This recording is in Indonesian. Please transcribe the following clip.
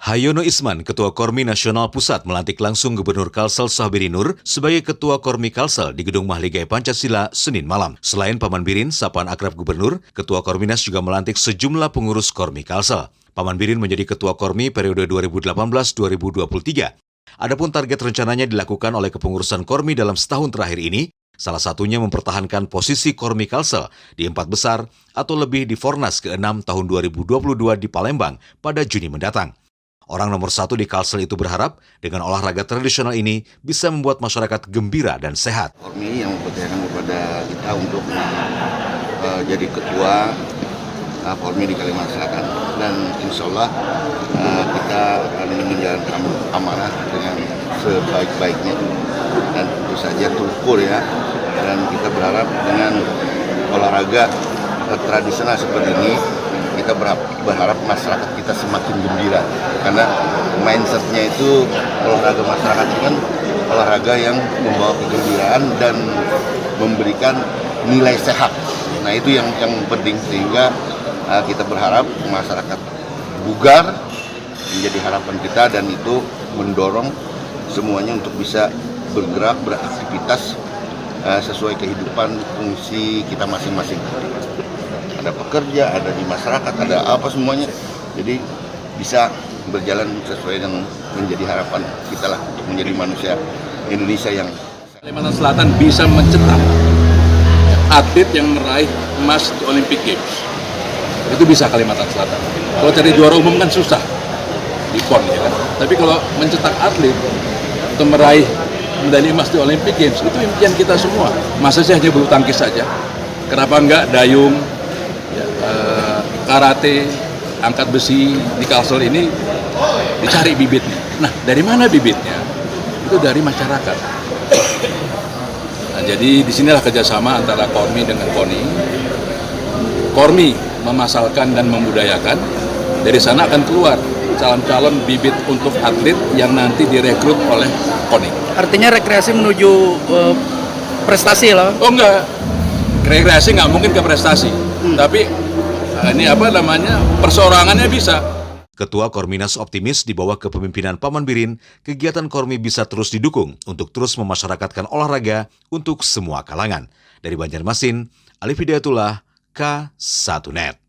Hayono Isman, Ketua Kormi Nasional Pusat, melantik langsung Gubernur Kalsel Sohbiri Nur sebagai Ketua Kormi Kalsel di Gedung Mahligai Pancasila, Senin malam. Selain Paman Birin, sapaan akrab Gubernur, Ketua Korminas juga melantik sejumlah pengurus Kormi Kalsel. Paman Birin menjadi Ketua Kormi periode 2018-2023. Adapun target rencananya dilakukan oleh kepengurusan Kormi dalam setahun terakhir ini, salah satunya mempertahankan posisi Kormi Kalsel di 4 besar atau lebih di Fornas ke-6 tahun 2022 di Palembang pada Juni mendatang. Orang nomor 1 di Kalsel itu berharap dengan olahraga tradisional ini bisa membuat masyarakat gembira dan sehat. Kormi yang mempercayakan kepada kita untuk jadi ketua Kormi di Kalimantan Selatan, dan insya Allah kita akan menjalankan amanah dengan sebaik-baiknya dan tentu saja terukur ya. Dan kita berharap dengan olahraga tradisional seperti ini, kita berharap masyarakat kita semakin gembira, karena mindsetnya itu olahraga masyarakat itu kan olahraga yang membawa kegembiraan dan memberikan nilai sehat. Nah itu yang penting, sehingga kita berharap masyarakat bugar menjadi harapan kita, dan itu mendorong semuanya untuk bisa bergerak, beraktivitas sesuai kehidupan fungsi kita masing-masing. Ada pekerja, ada di masyarakat, ada apa semuanya. Jadi bisa berjalan sesuai dengan menjadi harapan kita lah untuk menjadi manusia Indonesia yang Kalimantan Selatan bisa mencetak atlet yang meraih emas di Olympic Games. Itu bisa Kalimantan Selatan. Kalau cari juara umum kan susah di PON ya kan. Tapi kalau mencetak atlet atau meraih medali emas di Olympic Games, itu impian kita semua. Masa sih hanya bulu tangkis saja? Kenapa enggak dayung, karate, angkat besi di Kalsel ini dicari bibitnya. Nah, dari mana bibitnya? Itu dari masyarakat. Nah, jadi disinilah kerjasama antara Kormi dengan KONI. Kormi memasalkan dan membudayakan, dari sana akan keluar calon-calon bibit untuk atlet yang nanti direkrut oleh KONI. Artinya rekreasi menuju prestasi loh? Oh enggak, rekreasi nggak mungkin ke prestasi, tapi ini perseorangannya bisa. Ketua Korminas optimis di bawah kepemimpinan Paman Birin, kegiatan Kormi bisa terus didukung untuk terus memasyarakatkan olahraga untuk semua kalangan. Dari Banjarmasin, Alif Hidayatullah, K1net.